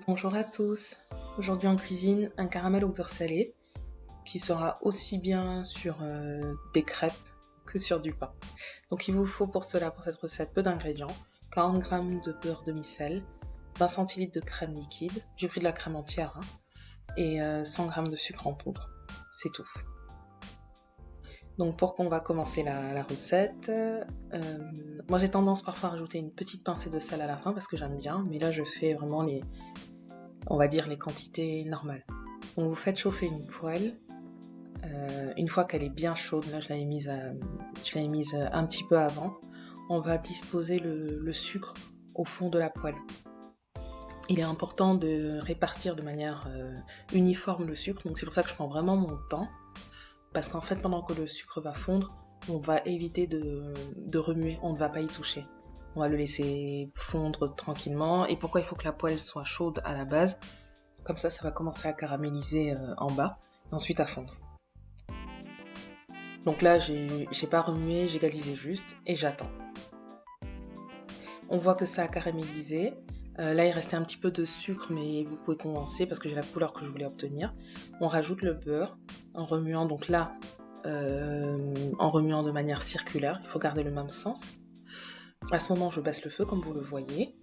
Bonjour à tous. Aujourd'hui en cuisine, un caramel au beurre salé qui sera aussi bien sur des crêpes que sur du pain. Donc il vous faut pour cela, pour cette recette, peu d'ingrédients. 40 g de beurre demi-sel, 20 centilitres de crème liquide, j'ai pris de la crème entière, et 100 g de sucre en poudre. C'est tout. Donc pour qu'on va commencer la recette, moi j'ai tendance parfois à rajouter une petite pincée de sel à la fin parce que j'aime bien, mais là je fais vraiment on va dire les quantités normales. Donc vous faites chauffer une poêle. Une fois qu'elle est bien chaude, là je l'avais mise un petit peu avant, on va disposer le sucre au fond de la poêle. Il est important de répartir de manière uniforme le sucre, donc c'est pour ça que je prends vraiment mon temps, parce qu'en fait pendant que le sucre va fondre, on va éviter de remuer, on ne va pas y toucher. On va le laisser fondre tranquillement. Et pourquoi il faut que la poêle soit chaude à la base? Comme ça va commencer à caraméliser en bas, et ensuite à fondre. Donc là, j'ai pas remué, j'ai égalisé juste, et j'attends. On voit que ça a caramélisé. Là, il restait un petit peu de sucre, mais vous pouvez condenser parce que j'ai la couleur que je voulais obtenir. On rajoute le beurre en remuant, donc là, en remuant de manière circulaire. Il faut garder le même sens. À ce moment, je baisse le feu, comme vous le voyez.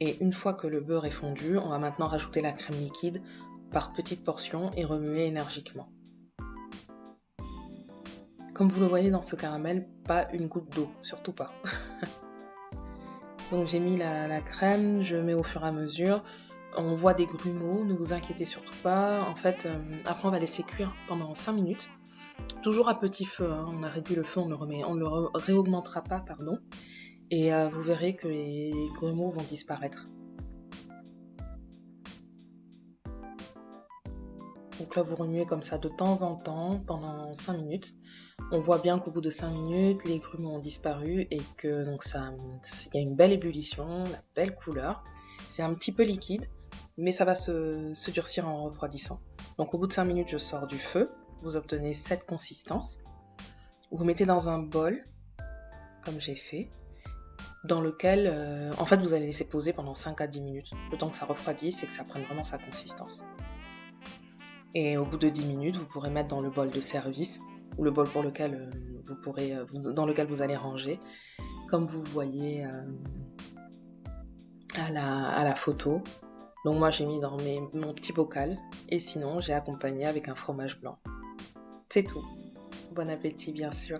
Et une fois que le beurre est fondu, on va maintenant rajouter la crème liquide par petites portions et remuer énergiquement. Comme vous le voyez dans ce caramel, pas une goutte d'eau, surtout pas. Donc j'ai mis la crème, je mets au fur et à mesure. On voit des grumeaux, ne vous inquiétez surtout pas. En fait, après on va laisser cuire pendant 5 minutes. Toujours à petit feu, on a réduit le feu, on le réaugmentera pas, pardon. Et vous verrez que les grumeaux vont disparaître. Donc là, vous remuez comme ça de temps en temps pendant 5 minutes. On voit bien qu'au bout de 5 minutes, les grumeaux ont disparu et que donc il y a une belle ébullition, la belle couleur. C'est un petit peu liquide, mais ça va se durcir en refroidissant. Donc au bout de 5 minutes, je sors du feu. Vous obtenez cette consistance. Vous mettez dans un bol, comme j'ai fait, dans lequel, en fait, vous allez laisser poser pendant 5 à 10 minutes, le temps que ça refroidisse et que ça prenne vraiment sa consistance. Et au bout de 10 minutes, vous pourrez mettre dans le bol de service, ou le bol pour lequel dans lequel vous allez ranger, comme vous voyez à la photo. Donc moi j'ai mis dans mon petit bocal, et sinon j'ai accompagné avec un fromage blanc. C'est tout. Bon appétit bien sûr.